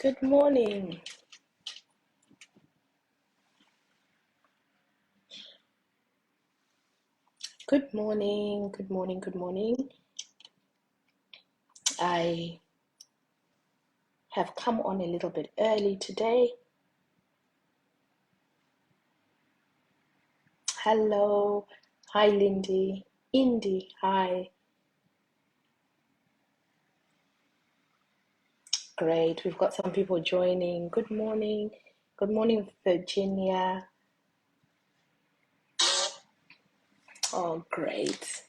Good morning. Good morning. Good morning. Good morning. I have come on a little bit early today. Hello. Hi, Lindy. Indy. Hi. Great. We've got some people joining. Good morning. Good morning, Virginia. Oh, great.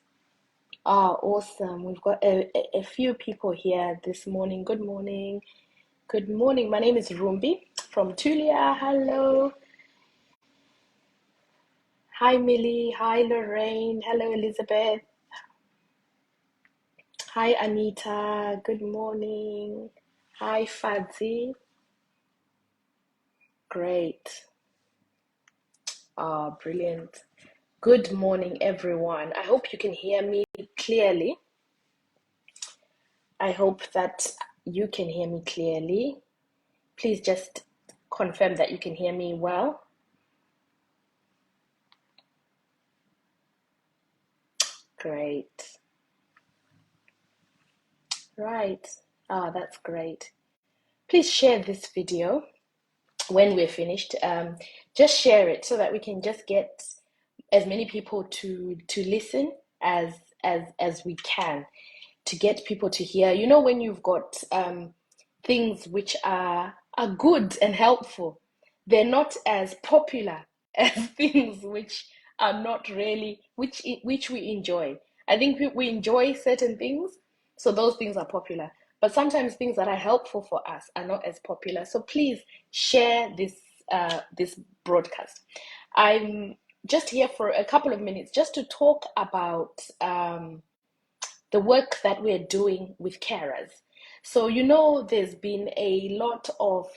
Awesome. We've got a few people here this morning. Good morning. Good morning. My name is Rumbi from Tulia. Hello. Hi, Millie. Hi, Lorraine. Hello, Elizabeth. Hi, Anita. Good morning. Hi, Fadzi. Great. Brilliant. Good morning, everyone. I hope you can hear me clearly. I hope that you can hear me clearly. Please just confirm that you can hear me well. Great. Right. That's great. Please share this video when we're finished. Just share it so that we can just get as many people to listen as we can, to get people to hear. You know, when you've got things which are good and helpful, they're not as popular as things which are not really, which we enjoy. I think we enjoy certain things, so those things are popular. But sometimes things that are helpful for us are not as popular. So please share this broadcast. I'm just here for a couple of minutes just to talk about the work that we're doing with carers. So, you know, there's been a lot of,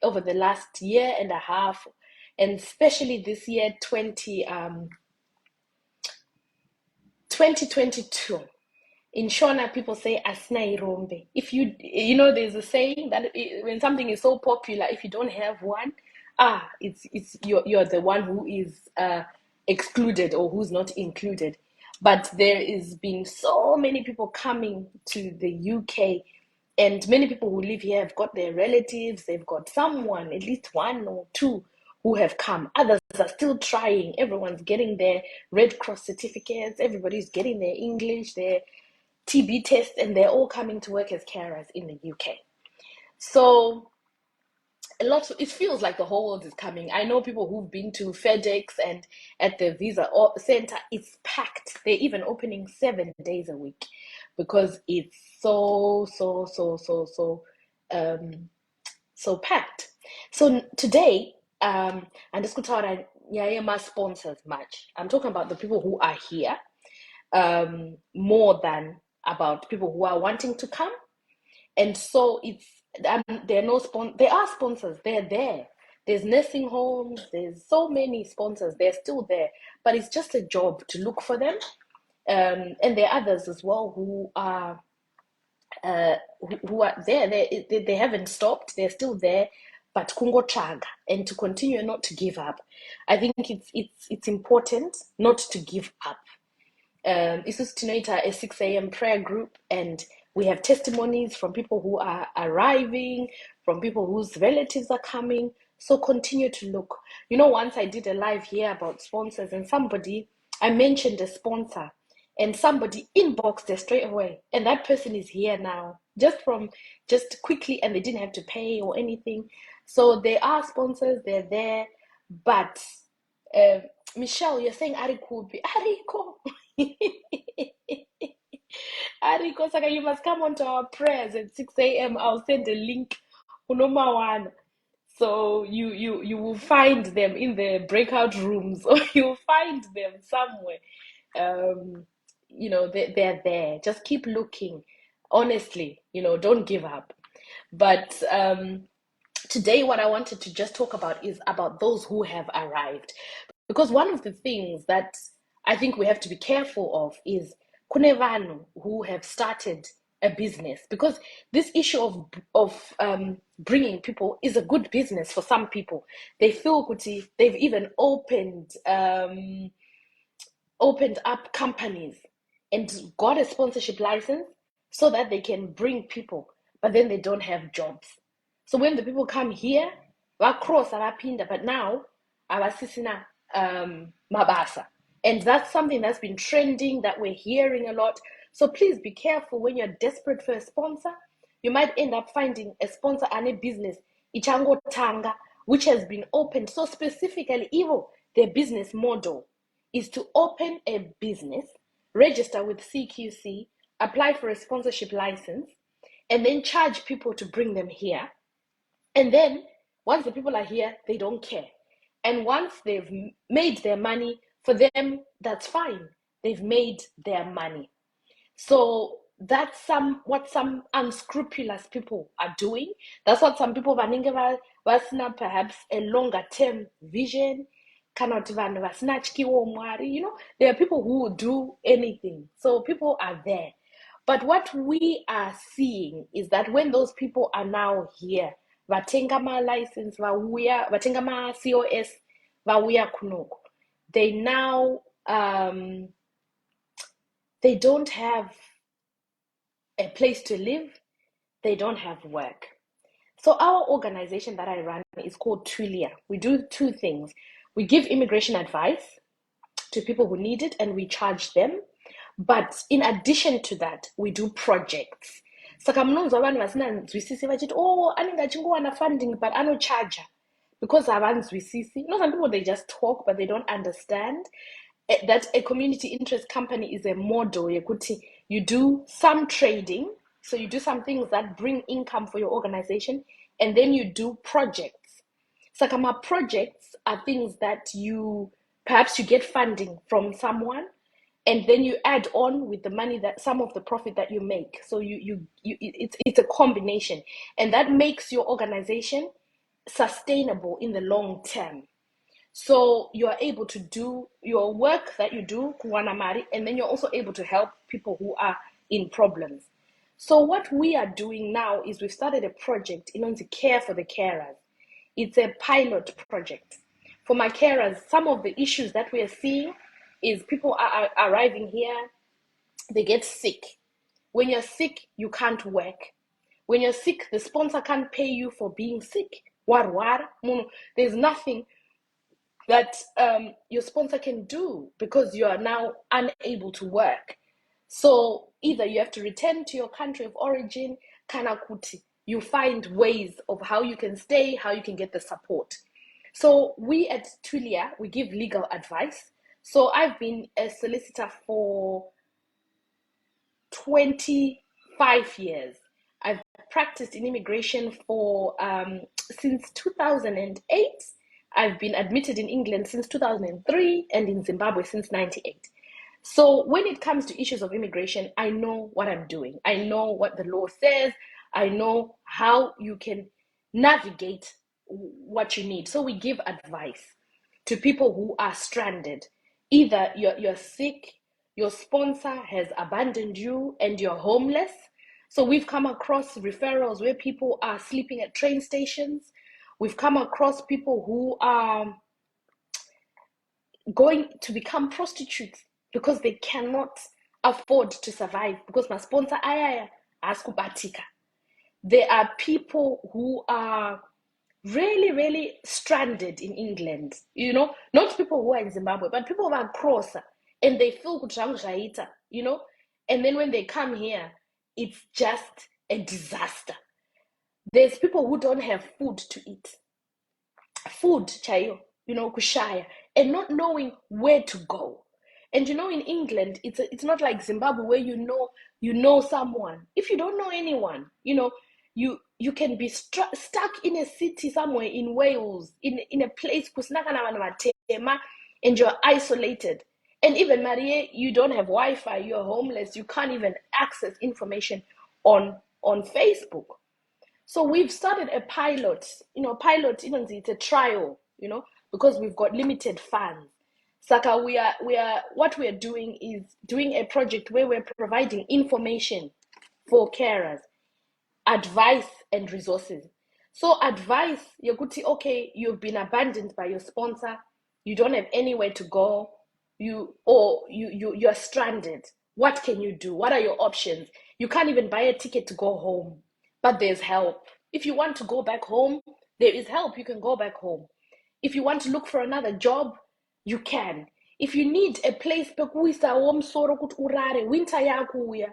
over the last year and a half, and especially this year, 2022. In Shona, people say asnai rombe. If you know, there's a saying that when something is so popular, if you don't have one, it's you're the one who is excluded or who's not included. But there is been so many people coming to the UK, and many people who live here have got their relatives, they've got someone, at least one or two, who have come. Others are still trying. Everyone's getting their Red Cross certificates, everybody's getting their English, their TB test, and they're all coming to work as carers in the UK. So it feels like the whole world is coming. I know people who've been to FedEx and at the visa center, it's packed. They're even opening 7 days a week because it's um so packed. So today, and this could my sponsors much. I'm talking about the people who are here, more than about people who are wanting to come. And so there are there are sponsors, they're there. There's nursing homes, there's so many sponsors, they're still there, but it's just a job to look for them. And there are others as well who are who are there. They haven't stopped, they're still there, but kungo chaga, and to continue, not to give up. I think it's important not to give up. This is tonight a 6 a.m. prayer group, and we have testimonies from people who are arriving, from people whose relatives are coming. So continue to look. You know, once I did a live here about sponsors, and I mentioned a sponsor, and somebody inboxed it straight away, and that person is here now, just quickly, and they didn't have to pay or anything. So they are sponsors, they're there, but uh, Michelle, you're saying Ariko will be Ariko. Ariko Saka, you must come onto our prayers at 6 a.m. I'll send a link. Unomawana. So you will find them in the breakout rooms, or you'll find them somewhere. Um, they're there. Just keep looking. Honestly, don't give up. But today, what I wanted to just talk about is about those who have arrived. Because one of the things that I think we have to be careful of is kunevanu who have started a business. Because this issue of bringing people is a good business for some people. They feel kuti, they've even opened up companies and got a sponsorship license so that they can bring people, but then they don't have jobs. So when the people come here, cross abapinda, but now abasisina mabasa. And that's something that's been trending, that we're hearing a lot. So please be careful when you're desperate for a sponsor. You might end up finding a sponsor and a business, Ichango Tanga, which has been opened. So specifically, evil, their business model is to open a business, register with CQC, apply for a sponsorship license, and then charge people to bring them here. And then once the people are here, they don't care. And once they've made their money, for them, that's fine. They've made their money. So that's what some unscrupulous people are doing. That's what some people vasina perhaps a longer term vision. Cannot there are people who will do anything. So people are there. But what we are seeing is that when those people are now here, vatenga ma license, vatenga ma COS, vauya kunoko, they now they don't have a place to live, they don't have work. So our organization that I run is called Tulia. We do two things. We give immigration advice to people who need it, and we charge them. But in addition to that, we do projects. Saka mnonzwa vanhu vasinanzwisisi vachiti, oh, anenge achingowana funding but anocharge because havanzwisisi. You know, some people, they just talk but they don't understand that a community interest company is a model yekuti you do some trading, so you do some things that bring income for your organization, and then you do projects. Sakama projects are things that perhaps you get funding from someone, and then you add on with the money, that some of the profit that you make. So it's a combination, and that makes your organization sustainable in the long term. So you are able to do your work that you do, Kuwanamari, and then you're also able to help people who are in problems. So what we are doing now is we've started a project in order to care for the carers. It's a pilot project. For my carers, some of the issues that we are seeing is people are arriving here, they get sick. When you're sick, you can't work. When you're sick, the sponsor can't pay you for being sick. There's nothing that your sponsor can do because you are now unable to work. So either you have to return to your country of origin, kanakuti. You find ways of how you can stay, how you can get the support. So we at Tulia, we give legal advice. So I've been a solicitor for 25 years. I've practiced in immigration for since 2008. I've been admitted in England since 2003 and in Zimbabwe since 98. So when it comes to issues of immigration, I know what I'm doing. I know what the law says. I know how you can navigate what you need. So we give advice to people who are stranded. Either you're sick, your sponsor has abandoned you, and you're homeless. So we've come across referrals where people are sleeping at train stations. We've come across people who are going to become prostitutes because they cannot afford to survive, because my sponsor ayaya askubatika. There are people who are really, really stranded in England, you know, not people who are in Zimbabwe, but people who are across, and they feel kutrangujaita, you know, and then when they come here, it's just a disaster. There's people who don't have food to eat. Food, chayo, you know, kushaya, and not knowing where to go. And you know, in England, it's not like Zimbabwe where you know someone. If you don't know anyone, you know, you can be stuck in a city somewhere in Wales, in a place and you're isolated. And even Marie, you don't have Wi-Fi, you're homeless, you can't even access information on Facebook. So we've started a pilot, it's a trial, you know, because we've got limited funds. Saka, what we are doing is doing a project where we're providing information for carers, advice and resources. So advice, Yoguti, okay, you've been abandoned by your sponsor, you don't have anywhere to go, you're stranded. What can you do? What are your options? You can't even buy a ticket to go home, but there's help. If you want to go back home, there is help. You can go back home. If you want to look for another job, you can. If you need a place pekuisa womsoro kuti urare, winter yakuya.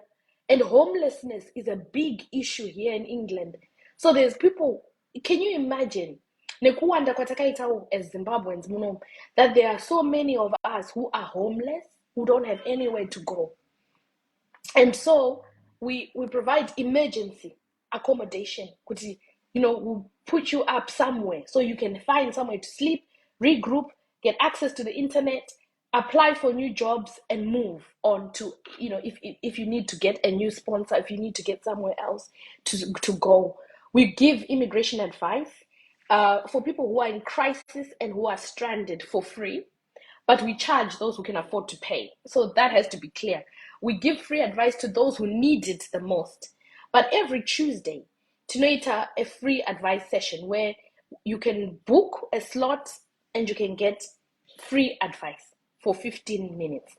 And homelessness is a big issue here in England. So there's people, can you imagine? Nekuwanda kwatakaitawo as Zimbabweans, that there are so many of us who are homeless, who don't have anywhere to go. And so we provide emergency accommodation. We'll put you up somewhere so you can find somewhere to sleep, regroup, get access to the internet, apply for new jobs, and move on to, if you need to get a new sponsor, if you need to get somewhere else to go. We give immigration advice for people who are in crisis and who are stranded for free, but we charge those who can afford to pay. So that has to be clear. We give free advice to those who need it the most. But every Tuesday, tonight a free advice session where you can book a slot and you can get free advice for 15 minutes.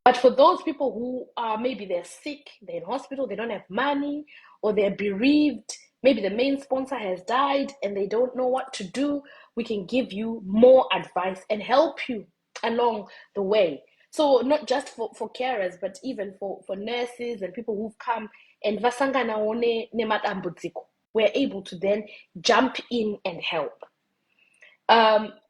But for those people who are, maybe they're sick, they're in hospital, they don't have money, or they're bereaved, maybe the main sponsor has died and they don't know what to do, we can give you more advice and help you along the way. So not just for carers, but even for nurses and people who've come and vasangana one nematambudziko, we're able to then jump in and help.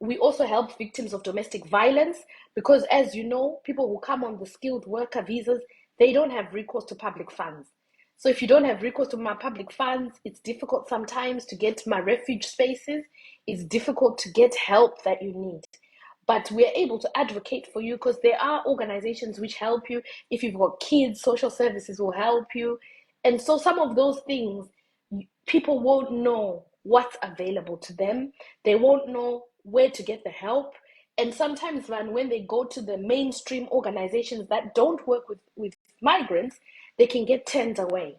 We also help victims of domestic violence because, as you know, people who come on the skilled worker visas, they don't have recourse to public funds. So if you don't have recourse to my public funds, it's difficult sometimes to get my refuge spaces. It's difficult to get help that you need. But we're able to advocate for you because there are organizations which help you. If you've got kids, social services will help you. And so some of those things, people won't know what's available to them. They won't know where to get the help. And sometimes when they go to the mainstream organizations that don't work with migrants, they can get turned away.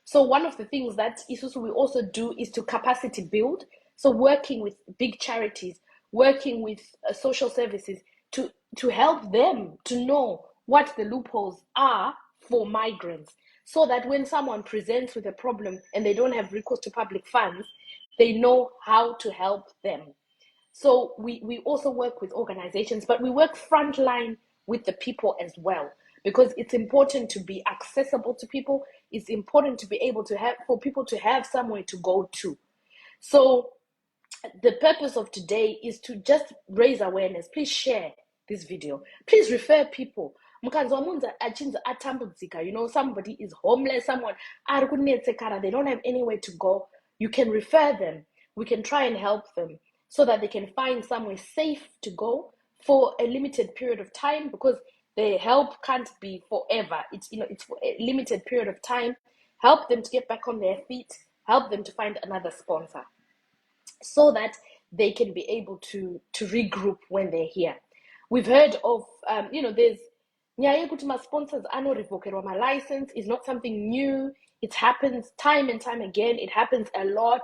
So one of the things that Isusu will also do is to capacity build. So working with big charities, working with social services to help them to know what the loopholes are for migrants, so that when someone presents with a problem and they don't have recourse to public funds, they know how to help them. So we also work with organizations, but we work frontline with the people as well, because it's important to be accessible to people. It's important to be able to have, for people to have somewhere to go to. So the purpose of today is to just raise awareness. Please share this video. Please refer people. Somebody is homeless, someone, they don't have anywhere to go. You can refer them. We can try and help them so that they can find somewhere safe to go for a limited period of time, because the help can't be forever. It's for a limited period of time. Help them to get back on their feet. Help them to find another sponsor, so that they can be able to regroup when they're here. We've heard of, there's nyaya kuti my sponsors anorevokerwa my license is not something new. It happens time and time again. It happens a lot,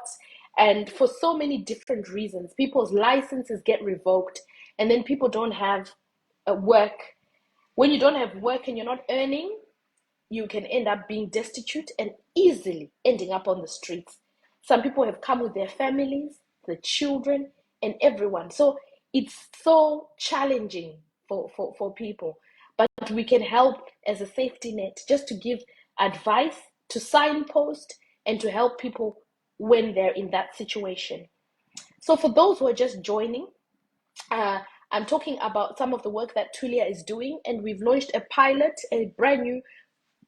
and for so many different reasons. People's licenses get revoked, and then people don't have work. When you don't have work and you're not earning, you can end up being destitute and easily ending up on the streets. Some people have come with their families, the children, and everyone. So it's so challenging for people. But we can help as a safety net, just to give advice, to signpost, and to help people when they're in that situation. So for those who are just joining, I'm talking about some of the work that Tulia is doing, and we've launched a pilot, a brand new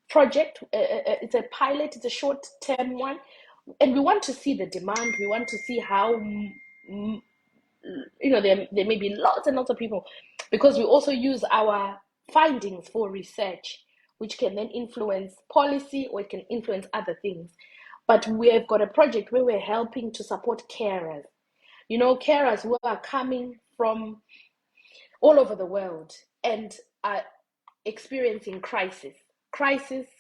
project. It's a pilot, it's a short-term one, and we want to see the demand. We want to see how, there may be lots and lots of people, because we also use our findings for research, which can then influence policy, or it can influence other things. But we have got a project where we're helping to support carers. Carers who are coming from all over the world and are experiencing crisis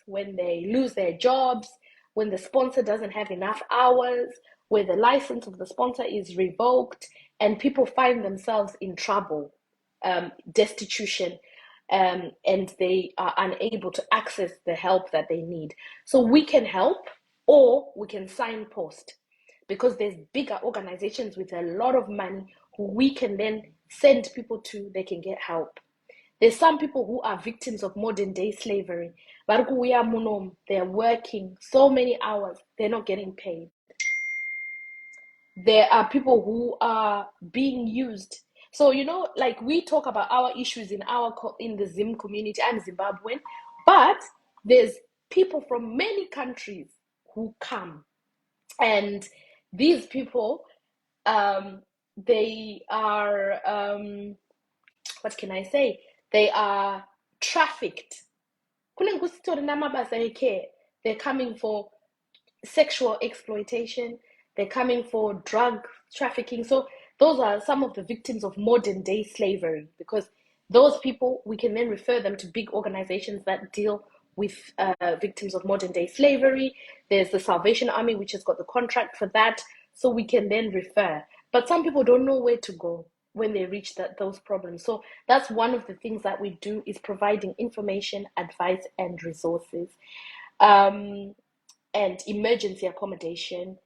when they lose their jobs, when the sponsor doesn't have enough hours, where the license of the sponsor is revoked and people find themselves in trouble, destitution, and they are unable to access the help that they need. So we can help, or we can signpost, because there's bigger organizations with a lot of money who we can then send people to, they can get help. There's some people who are victims of modern day slavery. They're working so many hours, they're not getting paid. There are people who are being used. So, like we talk about our issues in the Zim community. I'm Zimbabwean, but there's people from many countries who come, and these people, they are, what can I say? They are trafficked. They're coming for sexual exploitation, they're coming for drug trafficking. So those are some of the victims of modern day slavery, because those people, we can then refer them to big organizations that deal with victims of modern day slavery. There's the Salvation Army, which has got the contract for that. So we can then refer. But some people don't know where to go when they reach those problems. So that's one of the things that we do, is providing information, advice, and resources. And emergency accommodation,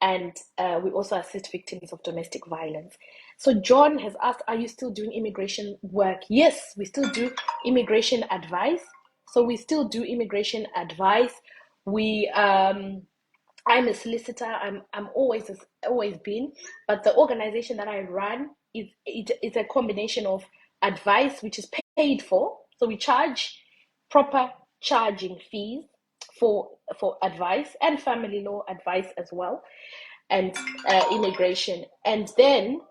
and we also assist victims of domestic violence. So John has asked, are you still doing immigration work? Yes, we still do immigration advice. So we still do immigration advice. I'm a solicitor. I'm always been, but the organization that I run is a combination of advice, which is paid for. So we charge proper charging fees for advice, and family law advice as well, and immigration. And then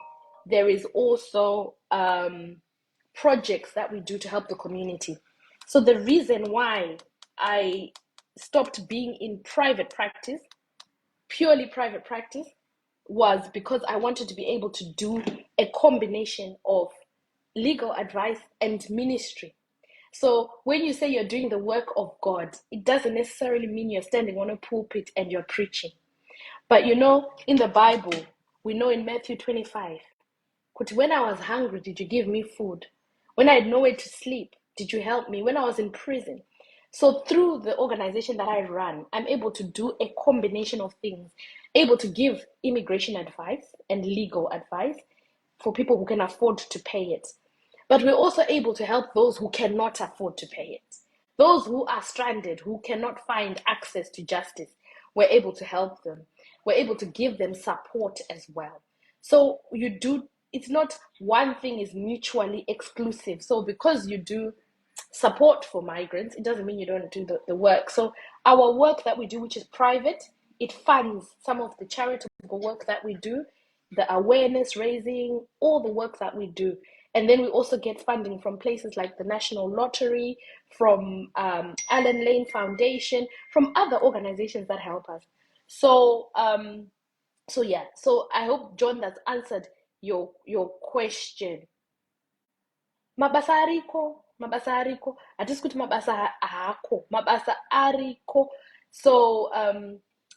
there is also projects that we do to help the community. So the reason why I stopped being in private practice, purely private practice, was because I wanted to be able to do a combination of legal advice and ministry. So when you say you're doing the work of God, it doesn't necessarily mean you're standing on a pulpit and you're preaching. But in the Bible, we know in Matthew 25, when I was hungry, did you give me food? When I had nowhere to sleep, did you help me? When I was in prison. So through the organization that I run, I'm able to do a combination of things, able to give immigration advice and legal advice for people who can afford to pay it. But we're also able to help those who cannot afford to pay it. Those who are stranded, who cannot find access to justice, we're able to help them. We're able to give them support as well. So it's not one thing is mutually exclusive. So because you do support for migrants, it doesn't mean you don't do the work. So our work that we do, which is private, it funds some of the charitable work that we do, the awareness raising, all the work that we do. And then we also get funding from places like the National Lottery, from Allen Lane Foundation, from other organizations that help us. So yeah. So I hope, John, that's answered your question. Mabasa ariko, hatisi kuti mabasa ako, mabasa ariko. So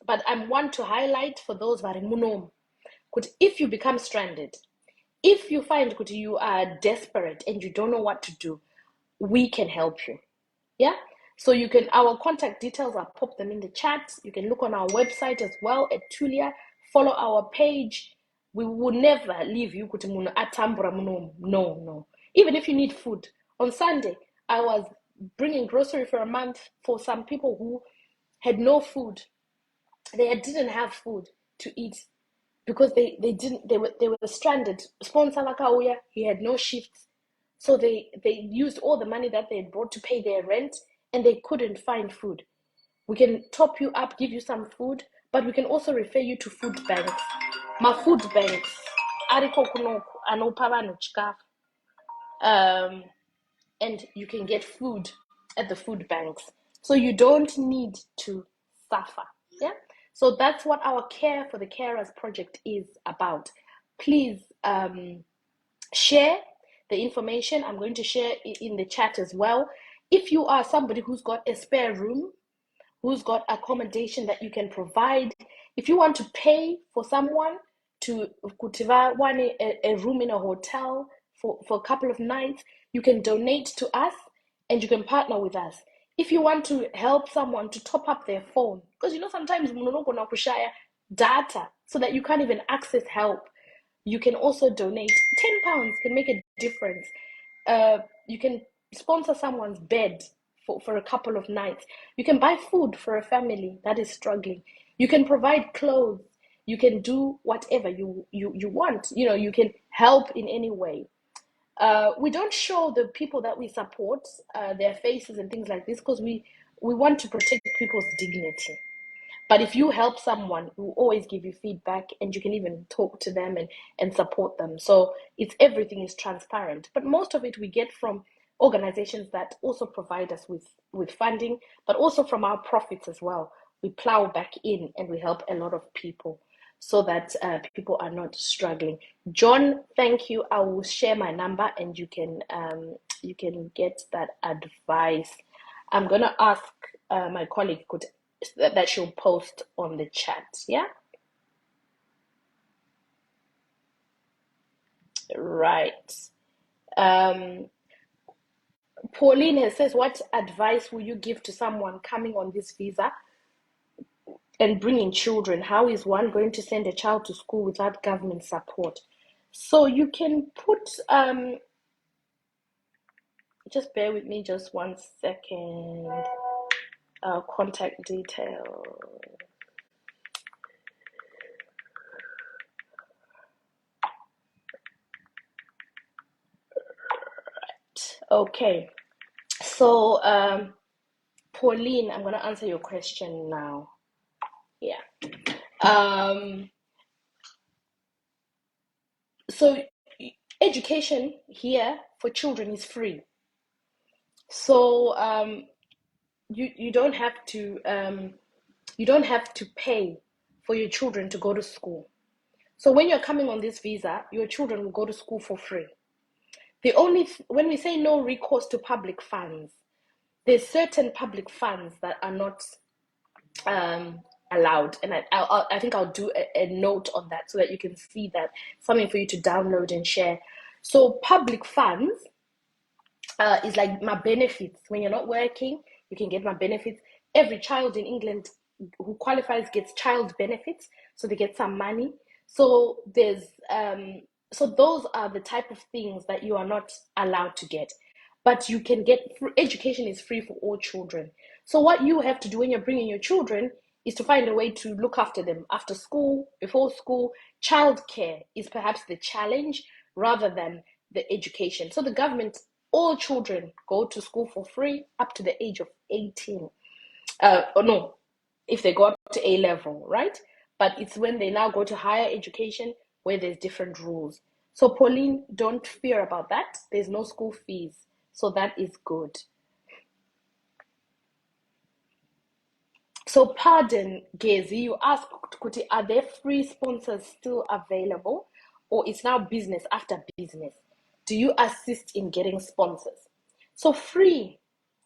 but I want to highlight for those vari munomu, if you become stranded, if you find that you are desperate and you don't know what to do, we can help you. Yeah. So our contact details, I'll pop them in the chat. You can look on our website as well at Tulia. Follow our page. We will never leave you kuti munhu atambura munomu. No. Even if you need food. On Sunday, I was bringing grocery for a month for some people who had no food. They didn't have food to eat because they were stranded. Sponsor Vakauya, he had no shifts. So they used all the money that they had brought to pay their rent, and they couldn't find food. We can top you up, give you some food, but we can also refer you to food banks. My food banks, ariko kunoku anopa vanhu chikafu. And you can get food at the food banks. So you don't need to suffer. Yeah. So that's what our Care for the Carers project is about. Please share the information. I'm going to share it in the chat as well. If you are somebody who's got a spare room, who's got accommodation that you can provide, If you want to pay for someone to kutiva one a room in a hotel for a couple of nights, you can donate to us and you can partner with us. If you want to help someone to top up their phone, because sometimes mnonoko na kushaya data so that you can't even access help, you can also donate. £10 can make a difference. You can sponsor someone's bed for a couple of nights. You can buy food for a family that is struggling. You can provide clothes. You can do whatever you want. You can help in any way. We don't show the people that we support their faces and things like this because we want to protect people's dignity. But if you help someone, we'll always give you feedback and you can even talk to them and support them. So everything is transparent. But most of it we get from organizations that also provide us with funding, but also from our profits as well. We plow back in and we help a lot of people so that people are not struggling. John, thank you. I will share my number and you can get that advice. I'm gonna ask my colleague that she'll post on the chat. Yeah. Right. Pauline has says, what advice will you give to someone coming on this visa and bringing children? How is one going to send a child to school without government support? So you can put just bear with me just 1 second. Contact detail. Okay. So Pauline, I'm going to answer your question now. Yeah. So education here for children is free. So you don't have to pay for your children to go to school. So when you're coming on this visa, your children will go to school for free. When we say no recourse to public funds, there's certain public funds that are not allowed, and I think I'll do a note on that so that you can see that, something for you to download and share. So public funds is like my benefits. When you're not working, you can get my benefits. Every child in England who qualifies gets child benefits, so they get some money. So those are the type of things that you are not allowed to get, but you can get. Education is free for all children. So what you have to do when you're bringing your children is to find a way to look after them after school, before school. Childcare is perhaps the challenge rather than the education. So the government, all children go to school for free up to the age of 18. Or no, if they go up to A level, right? But it's when they now go to higher education where there's different rules. So Pauline, don't fear about that. There's no school fees. So that is good. So pardon, Gezi, you asked, Kuti, are there free sponsors still available, or it's now business after business? Do you assist in getting sponsors? So free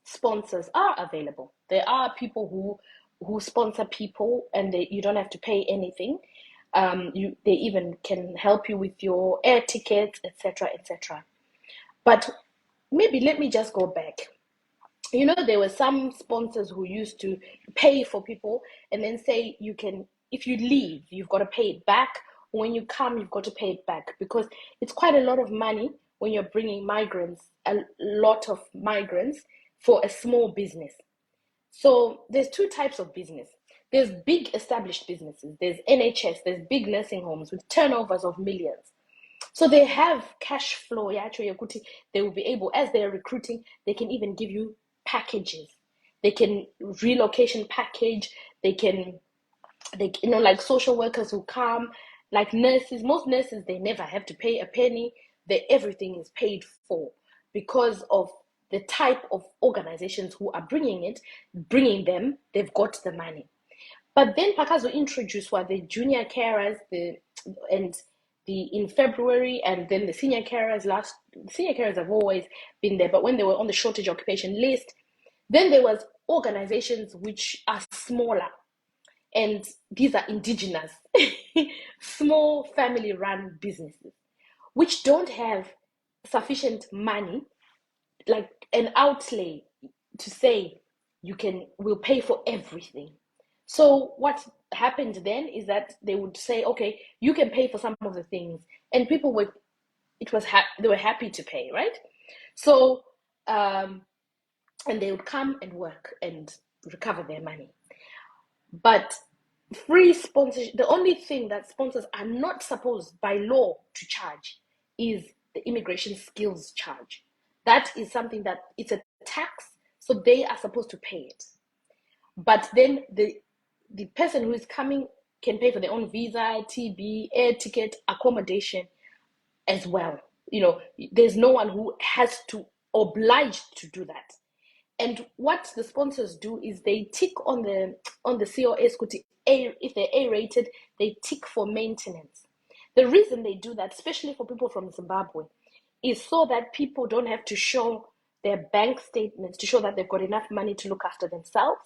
sponsors are available. There are people who sponsor people, and you don't have to pay anything. They even can help you with your air tickets, etc., etc. But maybe let me just go back. There were some sponsors who used to pay for people and then say if you leave, you've got to pay it back. When you come, you've got to pay it back, because it's quite a lot of money when you're bringing a lot of migrants for a small business. So there's two types of business. There's big established businesses. There's NHS, there's big nursing homes with turnovers of millions. So they have cash flow. They will be able, as they're recruiting, they can even give you packages. They can relocation package. Like social workers who come, like nurses. Most nurses, they never have to pay a penny. Everything is paid for because of the type of organizations who are bringing them. They've got the money. But then Pakazo introduced the junior carers, in February, and then the senior carers. Senior carers have always been there, but when they were on the shortage occupation list, then there was organizations which are smaller, And these are indigenous, small family-run businesses, which don't have sufficient money, like an outlay to say we'll pay for everything. So what happened then is that they would say, okay, you can pay for some of the things, and people were, they were happy to pay, right? So and they would come and work and recover their money. But free sponsorship, the only thing that sponsors are not supposed by law to charge is the immigration skills charge. That is something that it's a tax, so they are supposed to pay it. But then the person who is coming can pay for their own visa, TB, air ticket, accommodation as well. There's no one who has to obliged to do that. And what the sponsors do is they tick on the COS, if they're A rated, they tick for maintenance. The reason they do that, especially for people from Zimbabwe, is so that people don't have to show their bank statements to show that they've got enough money to look after themselves.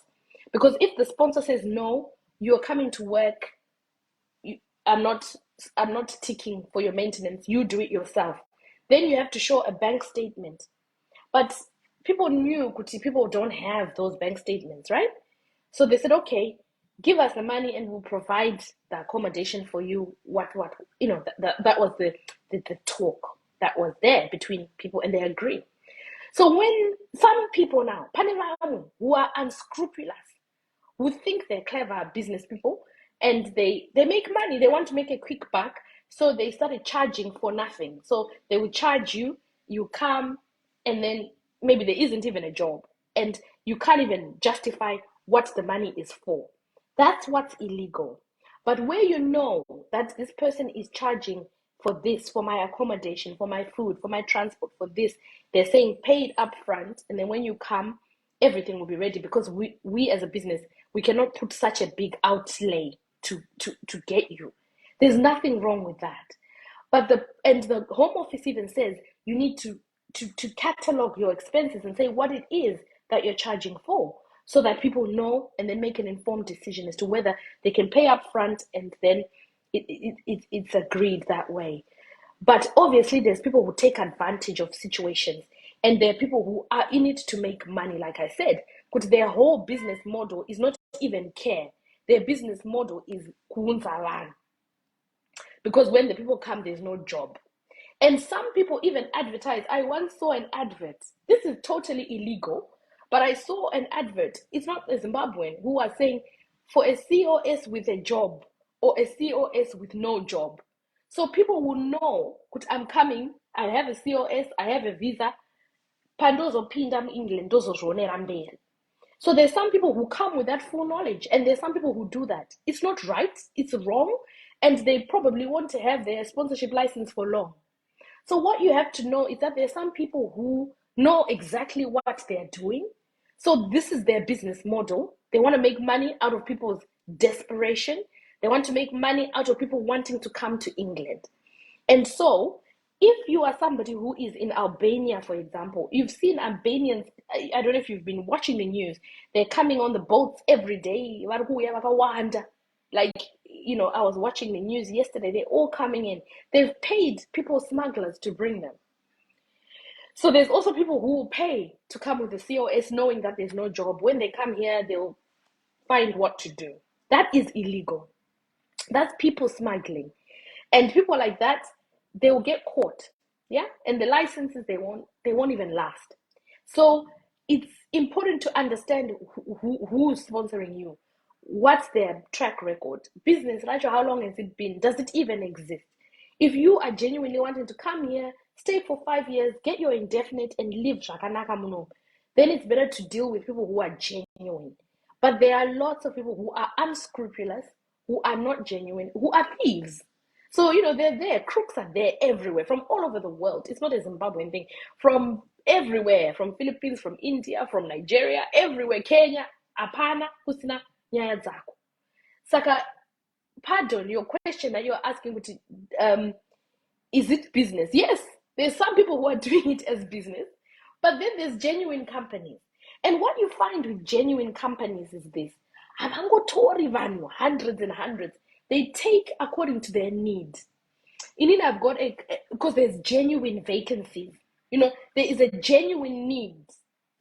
Because if the sponsor says, no, you're coming to work, I'm not ticking for your maintenance, you do it yourself, then you have to show a bank statement. But people knew people don't have those bank statements, right? So they said, okay, give us the money and we'll provide the accommodation for you. That was the talk that was there between people, and they agree. So when some people now, who are unscrupulous, who think they're clever business people, and they make money, they want to make a quick buck, so they started charging for nothing. So they would charge you, you come, and then maybe there isn't even a job, and you can't even justify what the money is for. That's what's illegal. But where you know that this person is charging for this, for my accommodation, for my food, for my transport, for this, they're saying pay it up front, and then when you come, everything will be ready, because we as a business, we cannot put such a big outlay to get you. There's nothing wrong with that. But the Home Office even says you need to catalog your expenses and say what it is that you're charging for, so that people know and then make an informed decision as to whether they can pay up front, and then it's agreed that way. But obviously, there's people who take advantage of situations, and there are people who are in it to make money, like I said, because their whole business model is not even care. Their business model is kunzalan. Because when the people come, there's no job. And some people even advertise. I once saw an advert. This is totally illegal, but I saw an advert. It's not a Zimbabwean who was saying for a COS with a job or a COS with no job. So people will know, I'm coming, I have a COS, I have a visa. Pandozo pindam England, dozo mbele. So there's some people who come with that full knowledge, and there's some people who do that. It's not right, it's wrong, and they probably want to have their sponsorship license for long. So what you have to know is that there's some people who know exactly what they're doing. So this is their business model. They want to make money out of people's desperation. They want to make money out of people wanting to come to England. And so if you are somebody who is in Albania, for example, you've seen Albanians, I don't know if you've been watching the news, they're coming on the boats every day. Like, I was watching the news yesterday, they're all coming in. They've paid people smugglers to bring them. So there's also people who will pay to come with the COS knowing that there's no job. When they come here, they'll find what to do. That is illegal. That's people smuggling. And people like that, they will get caught. Yeah? And the licenses, they won't even last. So it's important to understand who's sponsoring you. What's their track record? Business, right? How long has it been? Does it even exist? If you are genuinely wanting to come here, stay for 5 years, get your indefinite, and live shakanaka muno, then it's better to deal with people who are genuine. But there are lots of people who are unscrupulous, who are not genuine, who are thieves. So, they're there. Crooks are there everywhere, from all over the world. It's not a Zimbabwean thing. From everywhere, from Philippines, from India, from Nigeria, everywhere. Kenya, apana, kusina, nyaya zako. Saka, pardon, your question that you're asking, which is it business? Yes, there's some people who are doing it as business, but then there's genuine companies. And what you find with genuine companies is this. Havangotori vanhu, hundreds and hundreds. They take according to their need. In I've got because there's genuine vacancies. There is a genuine need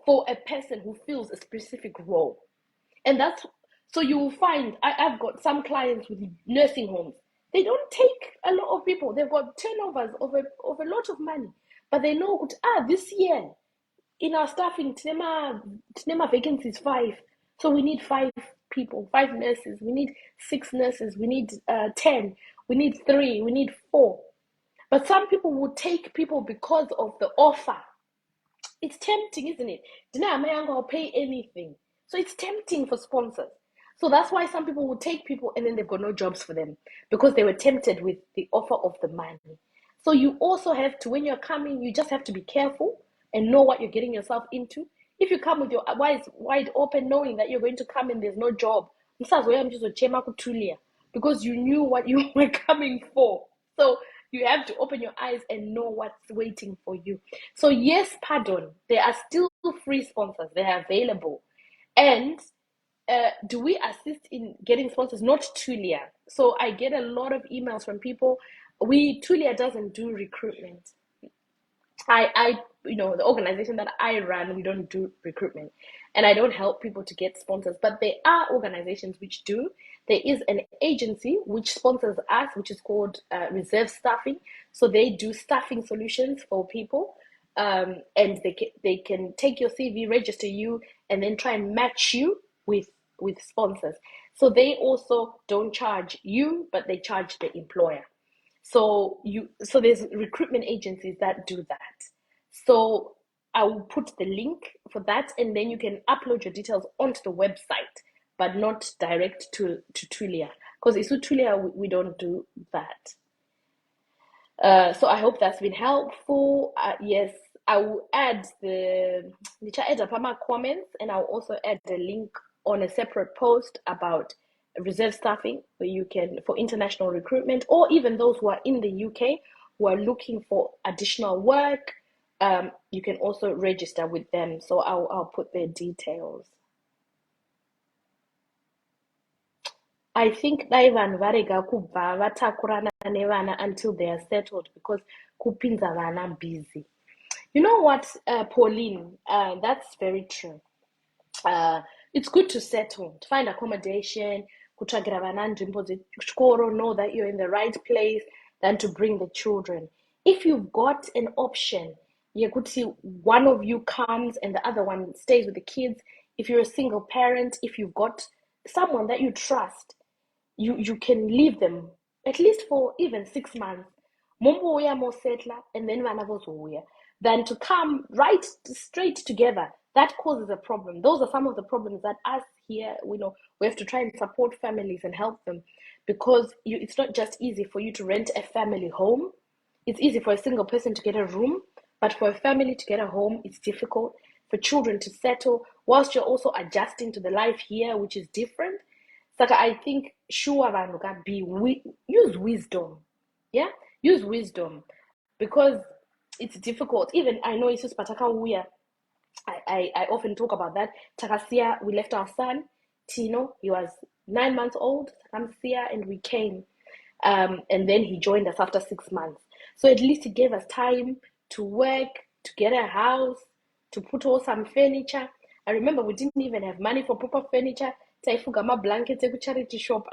for a person who fills a specific role. And that's so you will find I've got some clients with nursing homes. They don't take a lot of people. They've got turnovers of a lot of money. But they know this year in our staffing, Tinema vacancies 5. So we need 5 people, 5 nurses. We need 6 nurses. We need 10. We need 3. We need 4. But some people will take people because of the offer. It's tempting, isn't it? I'll pay anything. So it's tempting for sponsors. So that's why some people will take people and then they've got no jobs for them because they were tempted with the offer of the money. So you also have to, when you're coming, you just have to be careful and know what you're getting yourself into. If you come with your eyes wide open, knowing that you're going to come and there's no job, because you knew what you were coming for. So you have to open your eyes and know what's waiting for you. So yes, pardon, there are still free sponsors. They are available. And do we assist in getting sponsors? Not Tulia. So I get a lot of emails from people. Tulia doesn't do recruitment. The organization that I run, we don't do recruitment, and I don't help people to get sponsors. But there are organizations which do. There is an agency which sponsors us, which is called Reserve Staffing. So they do staffing solutions for people, and they can take your CV, register you, and then try and match you with sponsors. So they also don't charge you, but they charge the employer. So there's recruitment agencies that do that. So I will put the link for that, and then you can upload your details onto the website, but not direct to Tulia, because Isu Tulia we don't do that. So I hope that's been helpful. Yes, I will add the comments, and I'll also add the link on a separate post about reserve staffing, where you can, for international recruitment, or even those who are in the UK who are looking for additional work, you can also register with them. So I'll put their details. I think Daivan Varega kubva vatakurana nevana until they are settled, because kupinza vana busy. You know what, Pauline? That's very true. It's good to settle, to find accommodation, kutsvagira vana nzvimbo dzechikoro, know that you're in the right place, than to bring the children. If you've got an option, yekuti one of you comes and the other one stays with the kids, if you're a single parent, if you've got someone that you trust, you can leave them at least for even 6 months. Mumbuya more settler, and then vanavozouya, than to come right straight together. That causes a problem. Those are some of the problems that us here, we have to try and support families and help them, because it's not just easy for you to rent a family home. It's easy for a single person to get a room, but for a family to get a home, it's difficult. For children to settle, whilst you're also adjusting to the life here, which is different. Saka, I think sure use wisdom. Yeah? Use wisdom. Because it's difficult. Even I know Isus Pataka Uya. I often talk about that. Takasia, we left our son, Tino, he was 9 months old, Takasia, and we came. And then he joined us after 6 months. So at least he gave us time to work, to get a house, to put all some furniture. I remember we didn't even have money for proper furniture. Taifugama blankets at charity shop,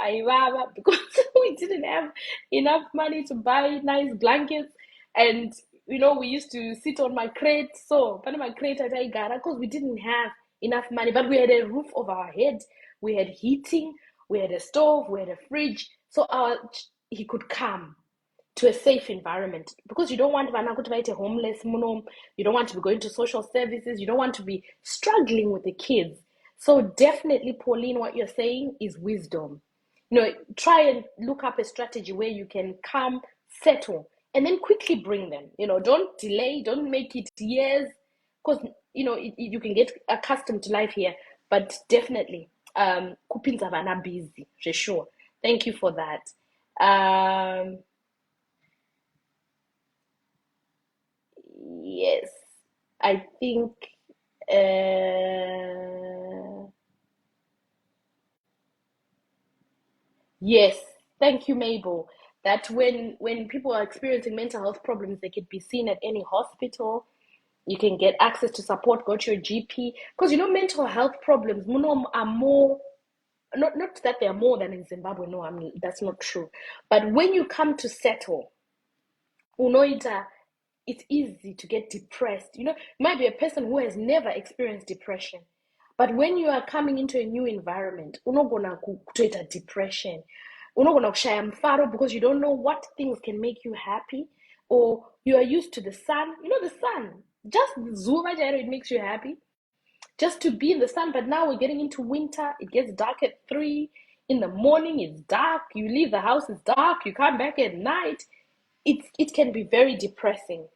because we didn't have enough money to buy nice blankets. And we used to sit on my crate. So my crate at Aigara, because we didn't have enough money, but we had a roof over our head, we had heating, we had a stove, we had a fridge. So he could come to a safe environment, because you don't want vana kuti vaite homeless muno, you don't want to be going to social services, you don't want to be struggling with the kids. So definitely, Pauline, what you're saying is wisdom. Try and look up a strategy where you can come, settle, and then quickly bring them. Don't delay, don't make it years, because you can get accustomed to life here. But definitely, kupinza vana busy, for sure. Thank you for that. Yes, I think Yes, thank you, Mabel. That when people are experiencing mental health problems, they could be seen at any hospital. You can get access to support, go to your GP. Because mental health problems, are more, not that they are more than in Zimbabwe. No, I mean that's not true. But when you come to settle, unoita, it's easy to get depressed. Might be a person who has never experienced depression, but when you are coming into a new environment, unogona kutoita depression, unogona kushaya mfaro because you don't know what things can make you happy, or you are used to the sun. The sun, just zuva jairo, it makes you happy just to be in the sun. But now we're getting into winter. It gets dark at 3 in the morning. It's dark. You leave the house, it's dark. You come back at night. It can be very depressing.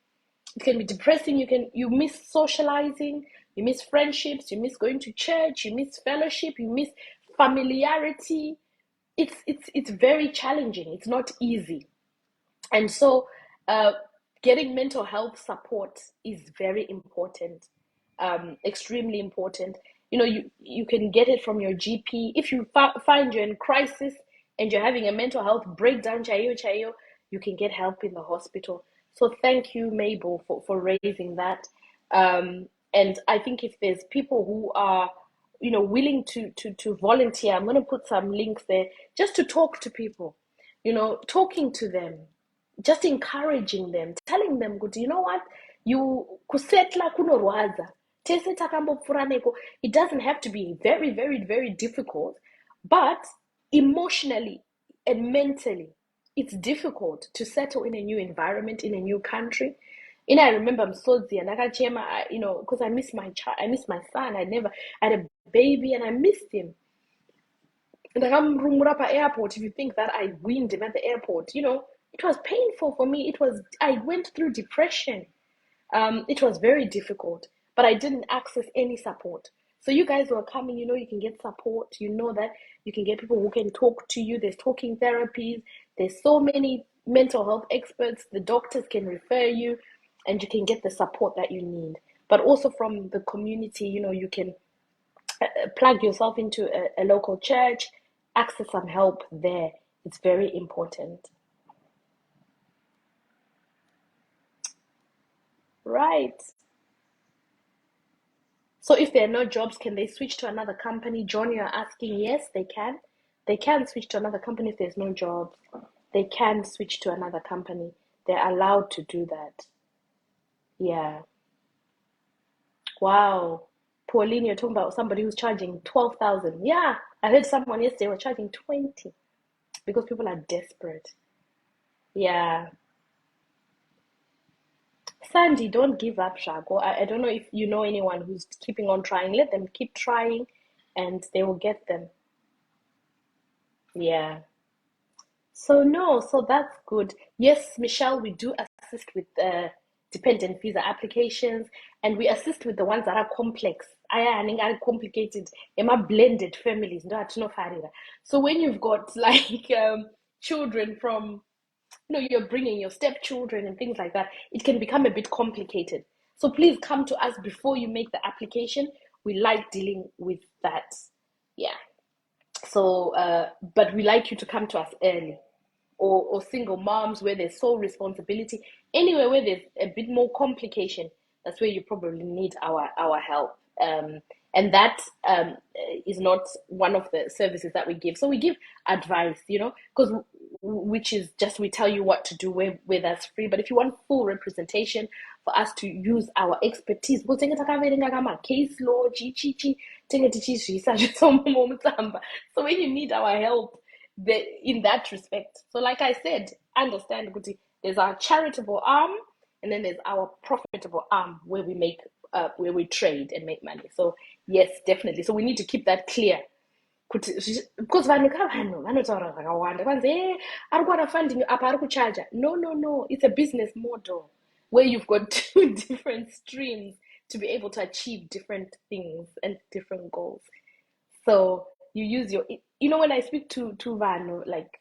It can be depressing. You miss socializing, you miss friendships, you miss going to church, you miss fellowship, you miss familiarity. It's very challenging. It's not easy. And so uh, getting mental health support is very important, extremely important. You can get it from your GP. If you find you're in crisis and you're having a mental health breakdown, chayo, you can get help in the hospital. So thank you, Mabel, for raising that. And I think if there's people who are willing to volunteer, I'm going to put some links there just to talk to people, talking to them, just encouraging them, telling them, good, you know what, you kusetla kunorwadza tese takambopfura neko. It doesn't have to be very, very, very difficult, but emotionally and mentally, it's difficult to settle in a new environment, in a new country. I remember Msodzi and Akachema, because I miss my child, I miss my son. I had a baby and I missed him. And Rungurapa airport, if you think that I weaned him at the airport, it was painful for me. I went through depression. It was very difficult, but I didn't access any support. So you guys who are coming, you can get support. You know that you can get people who can talk to you. There's talking therapies. There's so many mental health experts. The doctors can refer you, and you can get the support that you need. But also from the community, you can plug yourself into a local church, access some help there. It's very important. Right. So if there are no jobs, can they switch to another company? John, you're asking. Yes, they can. They can switch to another company if there's no jobs. They can switch to another company. They're allowed to do that. Yeah. Wow. Pauline, you're talking about somebody who's charging 12,000. Yeah. I heard someone yesterday was charging 20 because people are desperate. Yeah. Sandy, don't give up, Shago. I don't know if you know anyone who's keeping on trying. Let them keep trying and they will get them. Yeah. So no, so that's good. Yes, Michelle, we do assist with dependent visa applications, and we assist with the ones that are complex. Aya anenge are complicated. Ema blended families. No, atinofarira. So when you've got like children from, you're bringing your stepchildren and things like that, it can become a bit complicated. So please come to us before you make the application. We like dealing with that. Yeah. So, but we like you to come to us early, or single moms where there's sole responsibility. Anywhere where there's a bit more complication, that's where you probably need our help. And that is not one of the services that we give. So we give advice, because which is just we tell you what to do where that's free. But if you want full representation for us to use our expertise, case law, so when you need our help, in that respect. So like I said, understand, there's our charitable arm, and then there's our profitable arm where we make where we trade and make money. So yes, definitely. So we need to keep that clear. Because vanotaura zvakawanda kwanzi ari kuwana funding apa ari kucharge. No, it's a business model where you've got two different streams to be able to achieve different things and different goals. So you use when I speak to Vano, like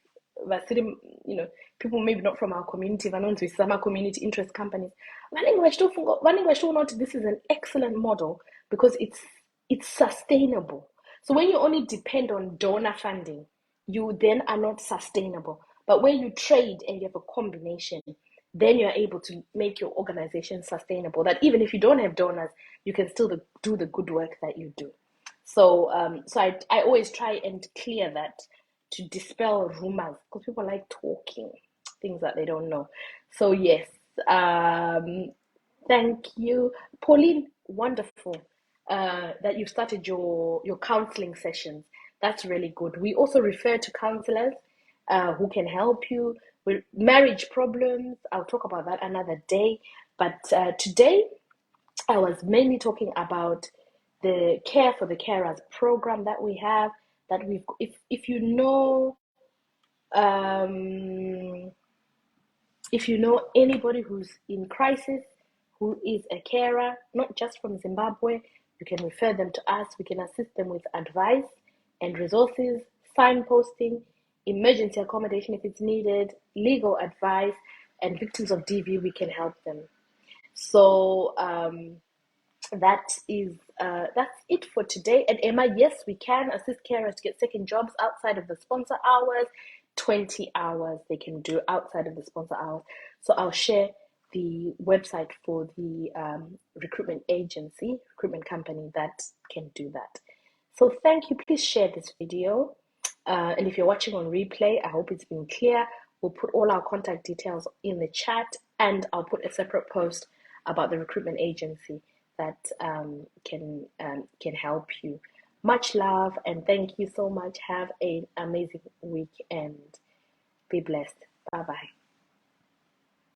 people maybe not from our community, Vanons with some community interest companies, this is an excellent model because it's sustainable. So when you only depend on donor funding, you then are not sustainable. But when you trade and you have a combination, then you're able to make your organization sustainable. That even if you don't have donors, you can still do the good work that you do. So, I always try and clear that to dispel rumors because people like talking things that they don't know. So yes, thank you, Pauline. Wonderful that you've started your counseling sessions. That's really good. We also refer to counselors who can help you with marriage problems. I'll talk about that another day. But today, I was mainly talking about the Care for the Carers program that we have. That we've, if you know, um, if you know anybody who's in crisis, who is a carer, not just from Zimbabwe, you can refer them to us. We can assist them with advice and resources, signposting, emergency accommodation if it's needed, legal advice, and victims of DV, we can help them. So that's it for today. And Emma, yes, we can assist carers to get second jobs outside of the sponsor hours. 20 hours they can do outside of the sponsor hours. So I'll share the website for the recruitment company that can do that. So thank you. Please share this video. And if you're watching on replay, I hope it's been clear. We'll put all our contact details in the chat, and I'll put a separate post about the recruitment agency that can help you. Much love and thank you so much. Have an amazing week and be blessed. Bye bye.